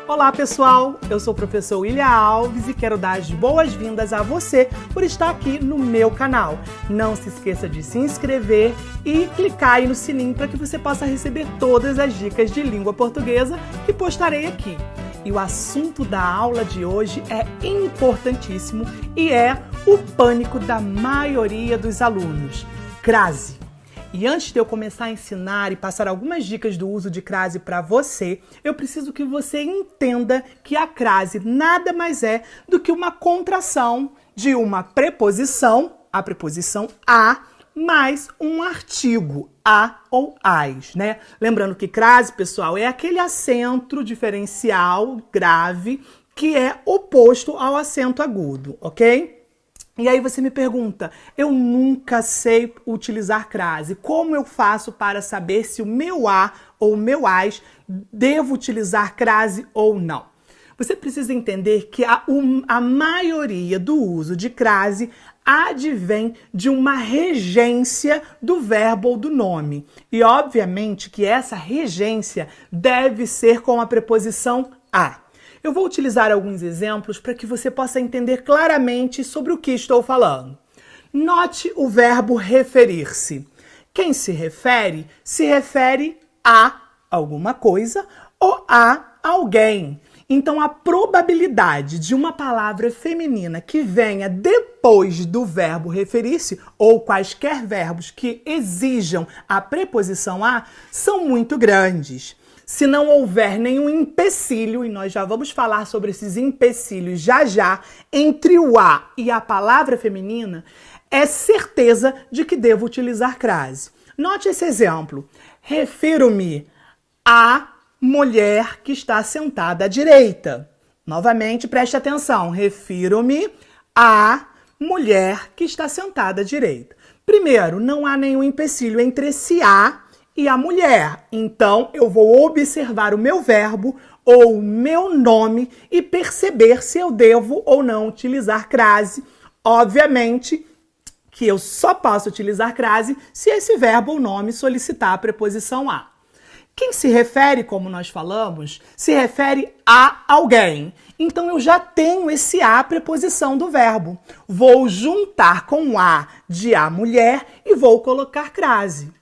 Olá pessoal, eu sou o professor William Alves e quero dar as boas-vindas a você por estar aqui no meu canal. Não se esqueça de se inscrever e clicar aí no sininho para que você possa receber todas as dicas de língua portuguesa que postarei aqui. E o assunto da aula de hoje é importantíssimo e é o pânico da maioria dos alunos, crase. E antes de eu começar a ensinar e passar algumas dicas do uso de crase para você, eu preciso que você entenda que a crase nada mais é do que uma contração de uma preposição, a preposição a, mais um artigo, a ou as, né? Lembrando que crase, pessoal, é aquele acento diferencial grave que é oposto ao acento agudo, ok? E aí você me pergunta, eu nunca sei utilizar crase. Como eu faço para saber se o meu a ou o meu as devo utilizar crase ou não? Você precisa entender que a maioria do uso de crase advém de uma regência do verbo ou do nome. E obviamente que essa regência deve ser com a preposição a. Eu vou utilizar alguns exemplos para que você possa entender claramente sobre o que estou falando. Note o verbo referir-se. Quem se refere a alguma coisa ou a alguém. Então, a probabilidade de uma palavra feminina que venha depois do verbo referir-se ou quaisquer verbos que exijam a preposição a são muito grandes. Se não houver nenhum empecilho, e nós já vamos falar sobre esses empecilhos já, entre o a e a palavra feminina, é certeza de que devo utilizar crase. Note esse exemplo. Refiro-me à mulher que está sentada à direita. Novamente, preste atenção. Refiro-me à mulher que está sentada à direita. Primeiro, não há nenhum empecilho entre esse a e a mulher. Então, eu vou observar o meu verbo ou o meu nome e perceber se eu devo ou não utilizar crase. Obviamente que eu só posso utilizar crase se esse verbo ou nome solicitar a preposição a. Quem se refere, como nós falamos, se refere a alguém. Então, eu já tenho esse a preposição do verbo. Vou juntar com o a de a mulher e vou colocar crase.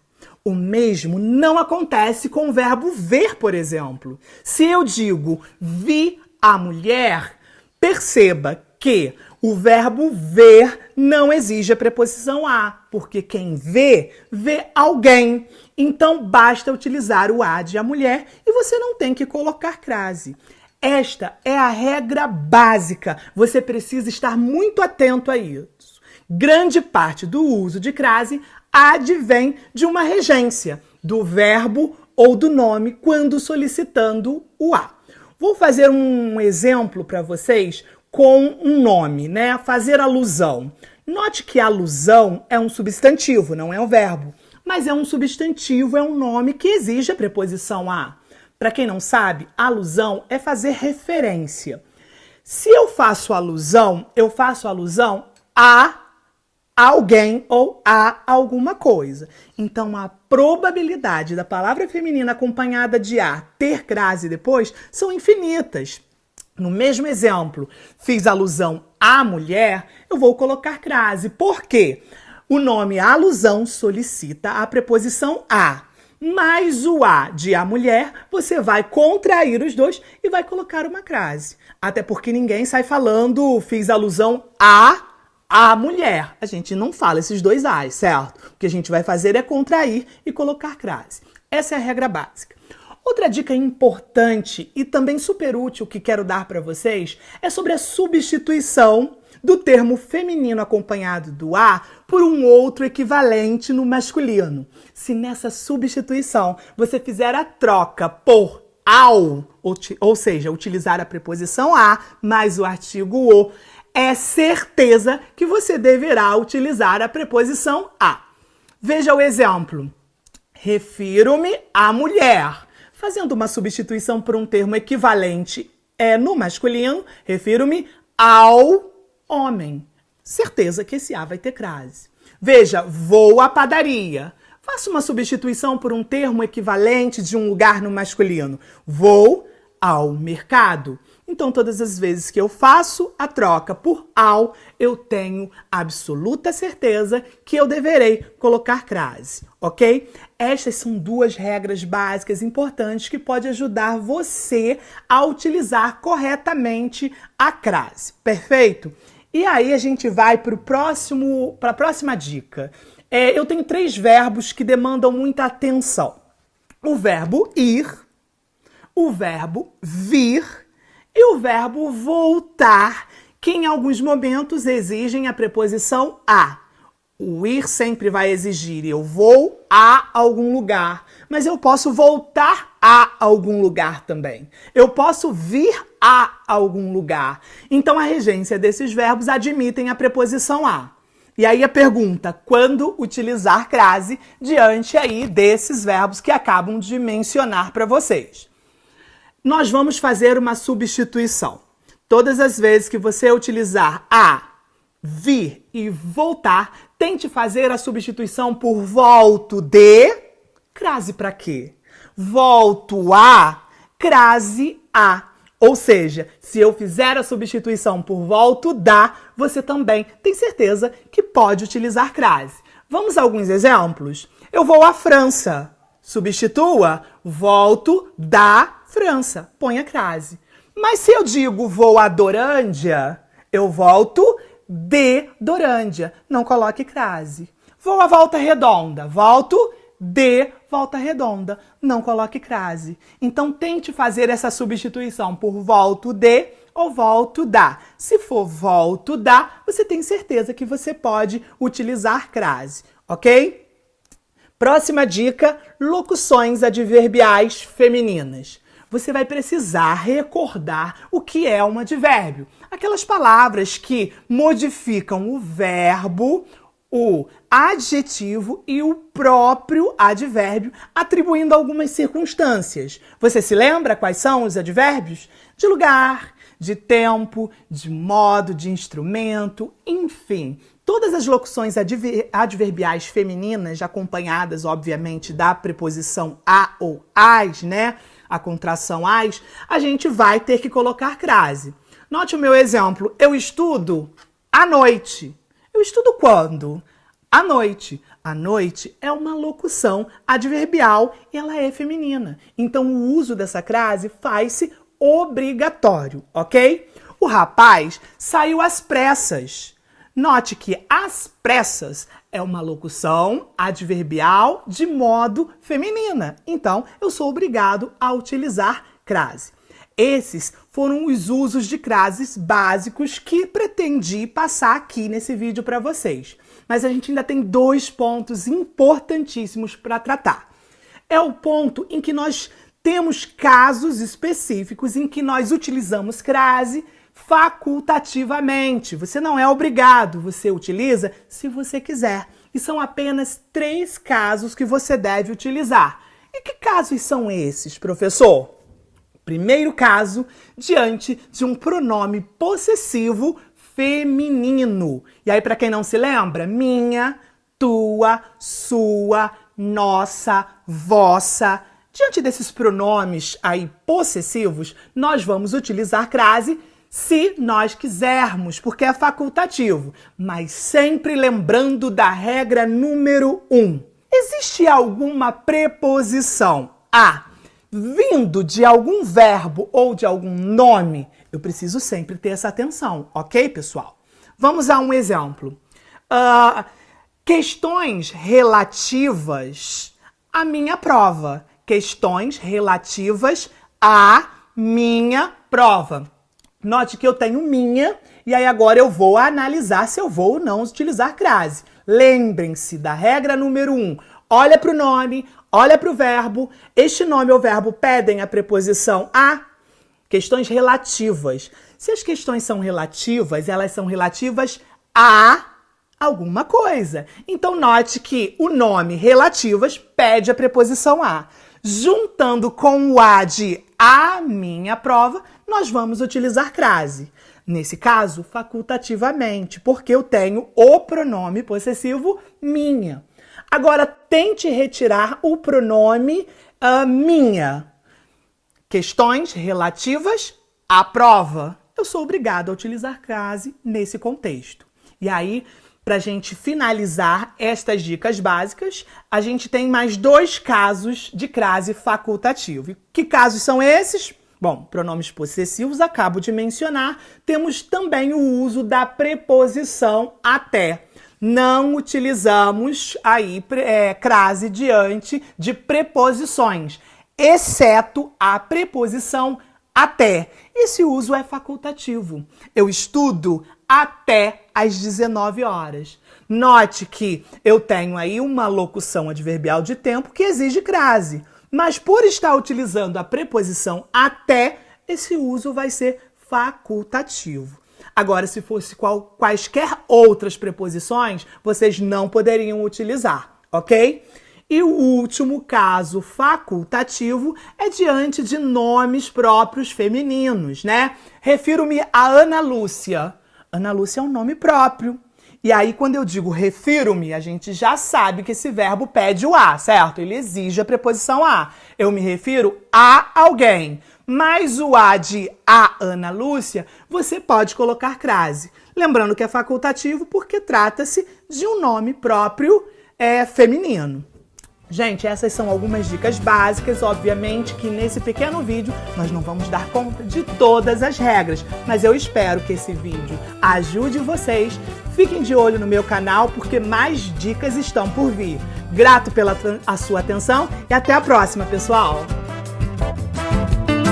O mesmo não acontece com o verbo ver, por exemplo. Se eu digo vi a mulher, perceba que o verbo ver não exige a preposição a, porque quem vê, vê alguém. Então, basta utilizar o a de a mulher e você não tem que colocar crase. Esta é a regra básica. Você precisa estar muito atento a isso. Grande parte do uso de crase advém de uma regência do verbo ou do nome quando solicitando o a. Vou fazer um exemplo para vocês com um nome, né? Fazer alusão. Note que alusão é um substantivo, não é um verbo. Mas é um substantivo, é um nome que exige a preposição a. Para quem não sabe, alusão é fazer referência. Se eu faço alusão a alguém ou a alguma coisa. Então, a probabilidade da palavra feminina acompanhada de a ter crase depois são infinitas. No mesmo exemplo, fiz alusão à mulher, eu vou colocar crase. Por quê? O nome alusão solicita a preposição a. Mais o a de a mulher, você vai contrair os dois e vai colocar uma crase. Até porque ninguém sai falando, fiz alusão a mulher. A gente não fala esses dois as, certo? O que a gente vai fazer é contrair e colocar crase. Essa é a regra básica. Outra dica importante e também super útil que quero dar para vocês é sobre a substituição do termo feminino acompanhado do a por um outro equivalente no masculino. Se nessa substituição você fizer a troca por ao, ou seja, utilizar a preposição a mais o artigo o, é certeza que você deverá utilizar a preposição a. Veja o exemplo. Refiro-me à mulher. Fazendo uma substituição por um termo equivalente no masculino, refiro-me ao homem. Certeza que esse a vai ter crase. Veja, vou à padaria. Faça uma substituição por um termo equivalente de um lugar no masculino. Vou ao mercado. Então, todas as vezes que eu faço a troca por ao, eu tenho absoluta certeza que eu deverei colocar crase, ok? Estas são duas regras básicas importantes que podem ajudar você a utilizar corretamente a crase, perfeito? E aí a gente vai para a próxima dica. Eu tenho 3 verbos que demandam muita atenção. O verbo ir, o verbo vir e o verbo voltar, que em alguns momentos exigem a preposição a. O ir sempre vai exigir eu vou a algum lugar, mas eu posso voltar a algum lugar também. Eu posso vir a algum lugar. Então a regência desses verbos admitem a preposição a. E aí a pergunta, quando utilizar crase diante aí desses verbos que acabam de mencionar para vocês? Nós vamos fazer uma substituição. Todas as vezes que você utilizar a, vir e voltar, tente fazer a substituição por volto de, crase para quê? Volto a, crase a. Ou seja, se eu fizer a substituição por volto da, você também tem certeza que pode utilizar crase. Vamos a alguns exemplos? Eu vou à França. Substitua volto da França. Ponha crase. Mas se eu digo vou a Dorândia, eu volto de Dorândia. Não coloque crase. Vou a Volta Redonda. Volto de Volta Redonda. Não coloque crase. Então, tente fazer essa substituição por volto de ou volto da. Se for volto da, você tem certeza que você pode utilizar crase, ok? Próxima dica, locuções adverbiais femininas. Você vai precisar recordar o que é um advérbio. Aquelas palavras que modificam o verbo, o adjetivo e o próprio advérbio, atribuindo algumas circunstâncias. Você se lembra quais são os advérbios? De lugar, de tempo, de modo, de instrumento, enfim. Todas as locuções adverbiais femininas, acompanhadas, obviamente, da preposição a ou as, né? A contração as, a gente vai ter que colocar crase. Note o meu exemplo. Eu estudo à noite. Eu estudo quando? À noite. À noite é uma locução adverbial e ela é feminina. Então, o uso dessa crase faz-se obrigatório, ok? O rapaz saiu às pressas. Note que às pressas é uma locução adverbial de modo feminina. Então, eu sou obrigado a utilizar crase. Esses foram os usos de crases básicos que pretendi passar aqui nesse vídeo para vocês. Mas a gente ainda tem 2 pontos importantíssimos para tratar. É o ponto em que nós temos casos específicos em que nós utilizamos crase facultativamente. Você não é obrigado, você utiliza se você quiser. E são apenas 3 casos que você deve utilizar. E que casos são esses, professor? Primeiro caso, diante de um pronome possessivo feminino. E aí, para quem não se lembra, minha, tua, sua, nossa, vossa. Diante desses pronomes aí possessivos, nós vamos utilizar crase se nós quisermos, porque é facultativo. Mas sempre lembrando da regra número 1. Existe alguma preposição a vindo de algum verbo ou de algum nome? Eu preciso sempre ter essa atenção, ok, pessoal? Vamos a um exemplo. Questões relativas à minha prova. Questões relativas à minha prova. Note que eu tenho minha, e aí agora eu vou analisar se eu vou ou não utilizar crase. Lembrem-se da regra número 1. Olha para o nome, olha para o verbo. Este nome ou verbo pedem a preposição a. Questões relativas. Se as questões são relativas, elas são relativas a alguma coisa. Então, note que o nome relativas pede a preposição a. Juntando com o a de a minha prova, nós vamos utilizar crase. Nesse caso, facultativamente, porque eu tenho o pronome possessivo minha. Agora, tente retirar o pronome minha. questões relativas à prova. Eu sou obrigado a utilizar crase nesse contexto. E aí, para a gente finalizar estas dicas básicas, a gente tem mais 2 casos de crase facultativo. E que casos são esses? Bom, pronomes possessivos, acabo de mencionar. Temos também o uso da preposição até. Não utilizamos aí crase diante de preposições, exceto a preposição até. Esse uso é facultativo. Eu estudo até às 19 horas. Note que eu tenho aí uma locução adverbial de tempo que exige crase. Mas por estar utilizando a preposição até, esse uso vai ser facultativo. Agora, se fosse quaisquer outras preposições, vocês não poderiam utilizar, ok? E o último caso facultativo é diante de nomes próprios femininos, né? Refiro-me a Ana Lúcia. Ana Lúcia é um nome próprio. E aí, quando eu digo refiro-me, a gente já sabe que esse verbo pede o a, certo? Ele exige a preposição a. Eu me refiro a alguém. Mas o a de a Ana Lúcia, você pode colocar crase. Lembrando que é facultativo porque trata-se de um nome próprio feminino. Gente, essas são algumas dicas básicas. Obviamente que nesse pequeno vídeo nós não vamos dar conta de todas as regras, mas eu espero que esse vídeo ajude vocês. Fiquem de olho no meu canal porque mais dicas estão por vir. Grato pela sua atenção e até a próxima, pessoal!